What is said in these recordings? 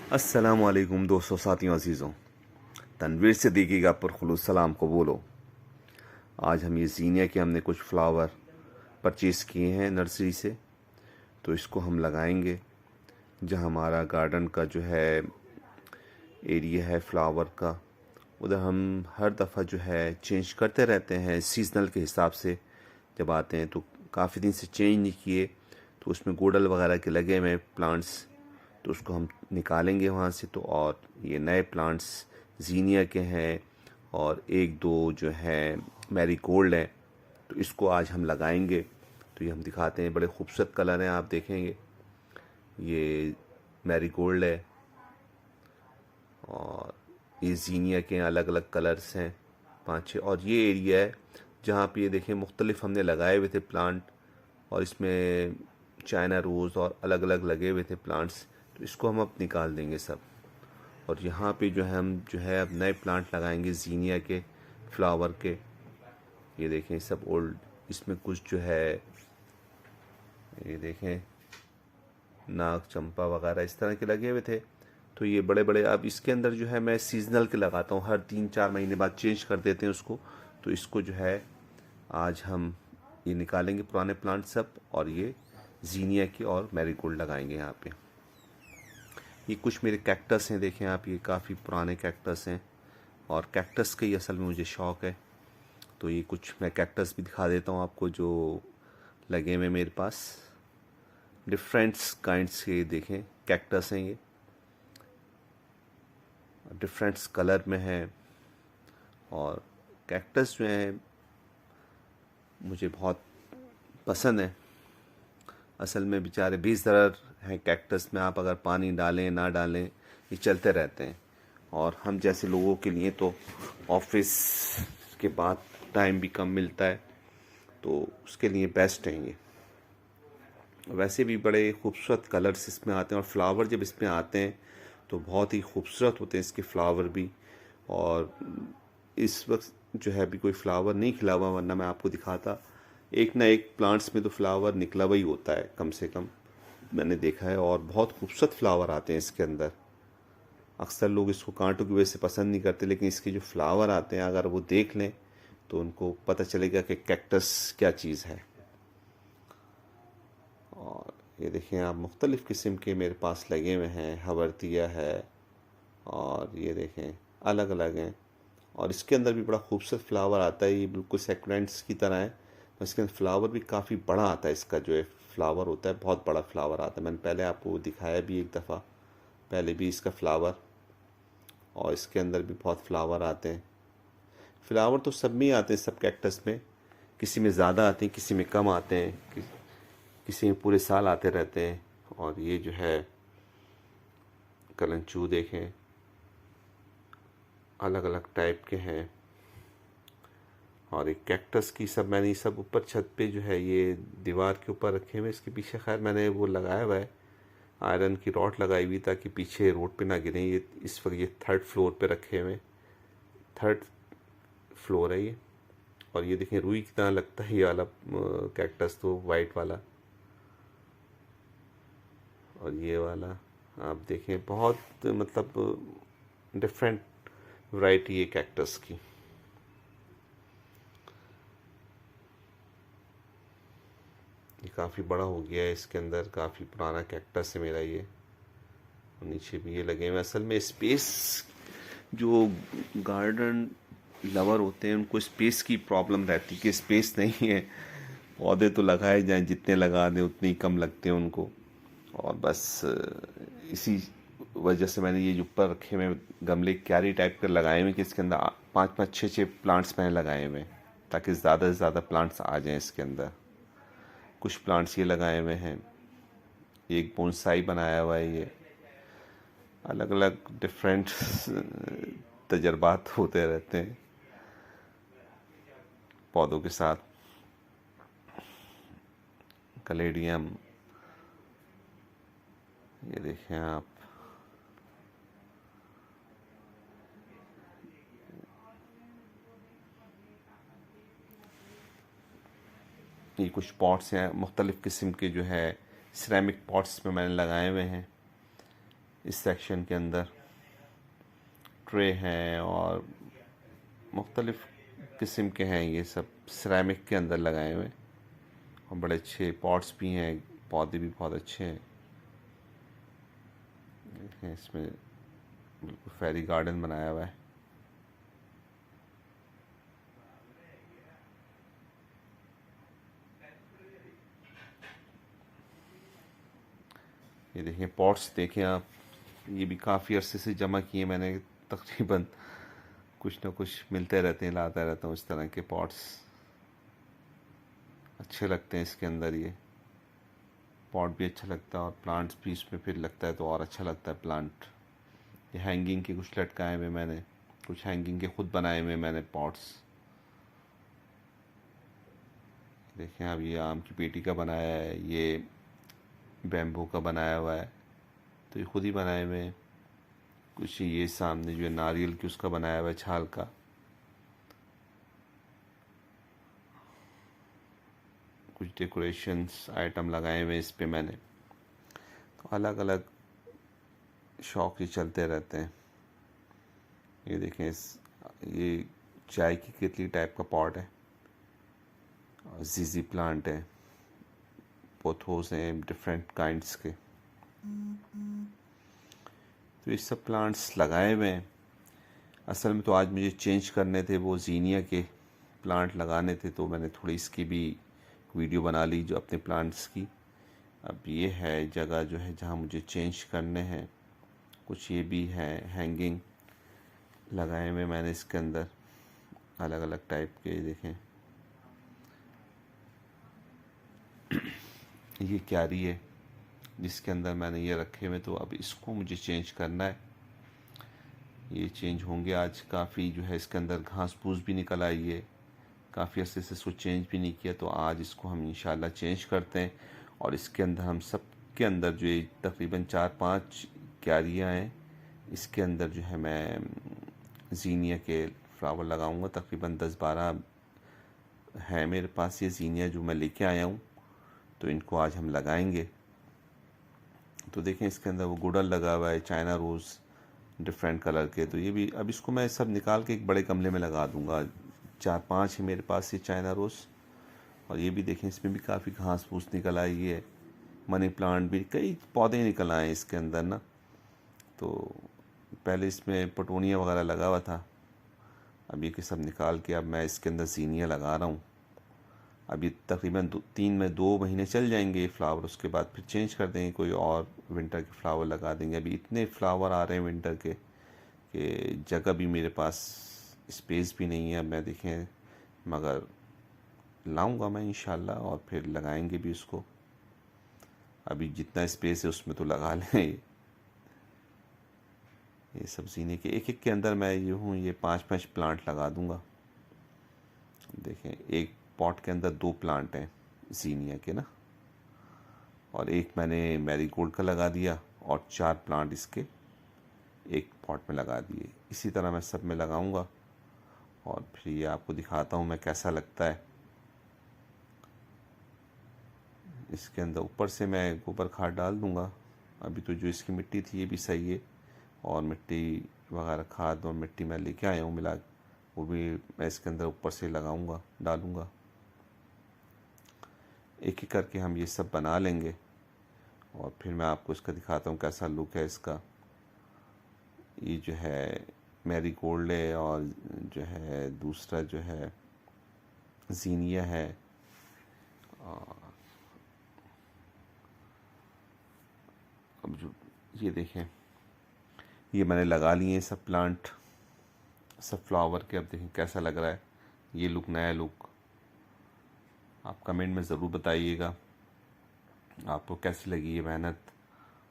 अस्सलामुअलैकुम दोस्तों, साथियों, अजीज़ों। तनवीर सिद्दीकी का पुरखुलूस सलाम को बोलो। आज हम ये ज़ीनिया के हमने कुछ फ्लावर परचेज़ किए हैं नर्सरी से, तो इसको हम लगाएंगे जहाँ हमारा गार्डन का जो है एरिया है फ्लावर का, उधर हम हर दफ़ा जो है चेंज करते रहते हैं सीज़नल के हिसाब से। जब आते हैं तो काफ़ी दिन से चेंज नहीं किए, तो उसमें गोडल वगैरह के लगे हुए प्लांट्स, तो उसको हम निकालेंगे वहाँ से। तो और ये नए प्लांट्स ज़ीनिया के हैं और एक दो जो है मैरीगोल्ड हैं, तो इसको आज हम लगाएंगे। तो ये हम दिखाते हैं, बड़े खूबसूरत कलर हैं, आप देखेंगे। ये मैरीगोल्ड है और ये ज़ीनिया के अलग अलग कलर्स हैं, 5-6। और ये एरिया है जहाँ पे ये देखें मुख्तलिफ हमने लगाए हुए थे प्लांट, और इसमें चाइना रोज़ और अलग अलग लगे हुए थे प्लांट्स, तो इसको हम अब निकाल देंगे सब। और यहाँ पे जो है हम जो है अब नए प्लांट लगाएंगे ज़ीनिया के फ्लावर के। ये देखें सब ओल्ड, इसमें कुछ जो है ये देखें नाग चंपा वगैरह इस तरह के लगे हुए थे। तो ये बड़े बड़े, अब इसके अंदर जो है मैं सीजनल के लगाता हूँ, हर 3-4 महीने बाद चेंज कर देते हैं उसको। तो इसको जो है आज हम ये निकालेंगे पुराने प्लांट सब, और ये ज़ीनिया की और मैरीगोल्ड लगाएंगे यहाँ पे। ये कुछ मेरे कैक्टस हैं, देखें आप, ये काफ़ी पुराने कैक्टस हैं, और कैक्टस का ही असल में मुझे शौक़ है। तो ये कुछ मैं कैक्टस भी दिखा देता हूँ आपको जो लगे हुए मेरे पास। डिफरेंट्स काइंड्स के देखें कैक्टस हैं, ये डिफरेंट्स कलर में हैं। और कैक्टस जो हैं मुझे बहुत पसंद है। असल में बेचारे 20 ज़रर हैं कैक्टस में, आप अगर पानी डालें ना डालें ये चलते रहते हैं। और हम जैसे लोगों के लिए तो ऑफिस के बाद टाइम भी कम मिलता है, तो उसके लिए बेस्ट है ये। वैसे भी बड़े खूबसूरत कलर्स इसमें आते हैं, और फ्लावर जब इसमें आते हैं तो बहुत ही खूबसूरत होते हैं इसके फ्लावर भी। और इस वक्त जो है अभी कोई फ्लावर नहीं खिला हुआ, वरना मैं आपको दिखाता। एक ना एक प्लांट्स में तो फ्लावर निकला हुआ ही होता है, कम से कम मैंने देखा है। और बहुत खूबसूरत फ्लावर आते हैं इसके अंदर। अक्सर लोग इसको कांटों की वजह से पसंद नहीं करते, लेकिन इसके जो फ्लावर आते हैं अगर वो देख लें तो उनको पता चलेगा कि कैक्टस क्या चीज़ है। और ये देखें आप, मुख्तलिफ़ किस्म के मेरे पास लगे हुए हैं, हवर्तिया है, और ये देखें अलग अलग हैं। और इसके अंदर भी बड़ा खूबसूरत फ्लावर आता है, ये बिल्कुल सेक्रेंट्स की तरह है। तो इसके अंदर फ्लावर भी काफ़ी बड़ा आता है, इसका जो है फ्लावर होता है बहुत बड़ा फ्लावर आता है। मैंने पहले आपको दिखाया भी एक दफ़ा पहले भी इसका फ्लावर, और इसके अंदर भी बहुत फ्लावर आते हैं। फ्लावर तो सब में ही आते हैं, सब कैक्टस में, किसी में ज़्यादा आते हैं, किसी में कम आते हैं, किसी में पूरे साल आते रहते हैं। और ये जो है कलंचू देखें, अलग अलग टाइप के हैं। और एक कैक्टस की सब मैंने सब ऊपर छत पे जो है ये दीवार के ऊपर रखे हुए। इसके पीछे खैर मैंने वो लगाया हुआ है, आयरन की रॉड लगाई हुई, ताकि पीछे रोड पे ना गिरे। ये इस वक्त ये 3rd फ्लोर पे रखे हुए, 3rd फ्लोर है ये। और ये देखें रुई की तरह लगता है ये वाला कैक्टस, तो वाइट वाला। और ये वाला आप देखें, बहुत मतलब डिफरेंट वैरायटी है कैक्टस की। ये काफ़ी बड़ा हो गया है, इसके अंदर काफ़ी पुराना कैक्टस है मेरा ये। और नीचे भी ये लगे हुए। असल में स्पेस, जो गार्डन लवर होते हैं उनको स्पेस की प्रॉब्लम रहती है कि स्पेस नहीं है। पौधे तो लगाए जाएं, जितने लगा दें उतने ही कम लगते हैं उनको। और बस इसी वजह से मैंने ये जो ऊपर रखे हुए गमले क्यारी टाइप के लगाए हुए कि इसके अंदर 5-5 6-6 प्लांट्स मैंने लगाए हुए, ताकि ज़्यादा से ज़्यादा प्लांट्स आ जाएं इसके अंदर। कुछ प्लांट्स ये लगाए हुए हैं, एक बोनसाई बनाया हुआ है। ये अलग अलग डिफरेंट तजर्बात होते रहते हैं पौधों के साथ। कलेडियम, ये देखें आप, ये कुछ पॉट्स हैं मुख्तलिफ़ किस्म के जो है सिरेमिक पॉट्स में मैंने लगाए हुए हैं। इस सेक्शन के अंदर ट्रे हैं और मुख्तलिफ़ किस्म के हैं, ये सब सिरेमिक के अंदर लगाए हुए और बड़े अच्छे पॉट्स भी हैं, पौधे भी बहुत अच्छे हैं। देखें इसमें बिल्कुल फेरी गार्डन बनाया हुआ है। ये देखें पॉट्स, देखें आप, ये भी काफ़ी अरसे से जमा किए मैंने, तकरीबन कुछ ना कुछ मिलते रहते हैं, लाता रहता हूँ इस तरह के पॉट्स। अच्छे लगते हैं इसके अंदर, ये पॉट भी अच्छा लगता है और प्लांट्स भी इसमें फिर लगता है तो और अच्छा लगता है प्लांट। ये हैंगिंग के कुछ लटकाए हुए मैंने, कुछ हैंगिंग के खुद बनाए हुए मैंने पॉट्स। देखें अब ये आम की पेटी का बनाया है, ये बैम्बू का बनाया हुआ है, तो ये खुद ही बनाए हुए हैं। कुछ ये सामने जो है नारियल की उसका बनाया हुआ है, छाल का। कुछ डेकोरेशंस आइटम लगाए हुए इस पे मैंने। तो अलग अलग शौक ही चलते रहते हैं। ये देखें ये चाय की केतली टाइप का पॉट है, जीजी प्लांट है, पोथोस हैं डिफरेंट काइंड्स के। तो ये सब प्लांट्स लगाए हुए हैं। असल में तो आज मुझे चेंज करने थे, वो जीनिया के प्लांट लगाने थे, तो मैंने थोड़ी इसकी भी वीडियो बना ली जो अपने प्लांट्स की। अब ये है जगह जो है जहाँ मुझे चेंज करने हैं। कुछ ये भी है हैंगिंग लगाए हुए मैंने इसके अंदर, अलग अलग टाइप के। देखें ये क्यारी है जिसके अंदर मैंने ये रखे हुए, तो अब इसको मुझे चेंज करना है। ये चेंज होंगे आज। काफ़ी जो है इसके अंदर घास फूस भी निकल आई है, काफ़ी अर्से से इसको चेंज भी नहीं किया, तो आज इसको हम इंशाल्लाह चेंज करते हैं। और इसके अंदर हम सब के अंदर जो ये तकरीबन 4-5 क्यारियाँ हैं, इसके अंदर जो है मैं जीनिया के फ्लावर लगाऊंगा। तकरीबन 10-12 है मेरे पास ये जीनिया जो मैं लेके आया हूँ, तो इनको आज हम लगाएंगे। तो देखें इसके अंदर वो गुड़ल लगा हुआ है, चाइना रोज़ डिफरेंट कलर के। तो ये भी अब इसको मैं सब निकाल के एक बड़े गमले में लगा दूंगा। 4-5 है मेरे पास ये चाइना रोज़। और ये भी देखें इसमें भी काफ़ी घास फूस निकल आई है, मनी प्लांट भी, कई पौधे निकल आए इसके अंदर ना। तो पहले इसमें पटोनिया वगैरह लगा हुआ था, अब ये कि सब निकाल के अब मैं इसके अंदर जीनिया लगा रहा हूँ। अब ये तकरीबन 2 महीने चल जाएंगे ये फ्लावर, उसके बाद फिर चेंज कर देंगे, कोई और विंटर के फ्लावर लगा देंगे। अभी इतने फ्लावर आ रहे हैं विंटर के कि जगह भी मेरे पास, स्पेस भी नहीं है। अब मैं देखें, मगर लाऊंगा मैं इंशाल्लाह और फिर लगाएंगे भी उसको। अभी जितना स्पेस है उसमें तो लगा लें। ये सब जीने के एक एक के अंदर मैं ये 5-5 प्लांट लगा दूंगा। देखें एक पॉट के अंदर 2 प्लांट हैं जीनिया के ना, और एक मैंने मैरीगोल्ड का लगा दिया और 4 प्लांट इसके एक पॉट में लगा दिए। इसी तरह मैं सब में लगाऊंगा और फिर ये आपको दिखाता हूँ मैं कैसा लगता है। इसके अंदर ऊपर से मैं गोबर खाद डाल दूंगा। अभी तो जो इसकी मिट्टी थी ये भी सही है, और मिट्टी वगैरह खाद और मिट्टी मैं लेके आया हूँ मिला, वो भी मैं इसके अंदर ऊपर से लगाऊंगा, डालूंगा। एक एक करके हम ये सब बना लेंगे और फिर मैं आपको इसका दिखाता हूँ कैसा लुक है इसका। ये जो है मैरीगोल्ड है और जो है दूसरा जो है जीनिया है। अब जो ये देखें, ये मैंने लगा लिए हैं सब प्लांट, सब फ्लावर के। अब देखें कैसा लग रहा है ये लुक, नया लुक। आप कमेंट में ज़रूर बताइएगा आपको कैसी लगी ये मेहनत।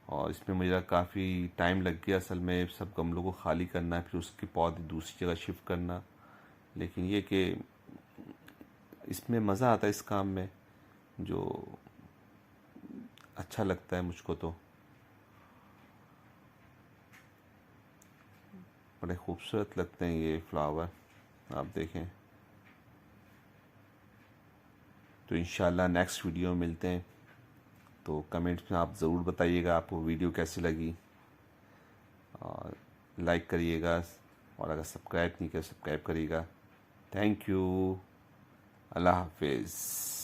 और इसमें मुझे काफ़ी टाइम लग गया असल में, सब गमलों को खाली करना, फिर उसके पौधे दूसरी जगह शिफ्ट करना। लेकिन ये कि इसमें मज़ा आता है इस काम में, जो अच्छा लगता है मुझको। तो बड़े खूबसूरत लगते हैं ये फ्लावर, आप देखें। तो इंशाल्लाह नेक्स्ट वीडियो में मिलते हैं। तो कमेंट्स में आप ज़रूर बताइएगा आपको वीडियो कैसी लगी। और लाइक करिएगा, और अगर सब्सक्राइब नहीं किया सब्सक्राइब करिएगा। Thank you. अल्लाह हाफिज़।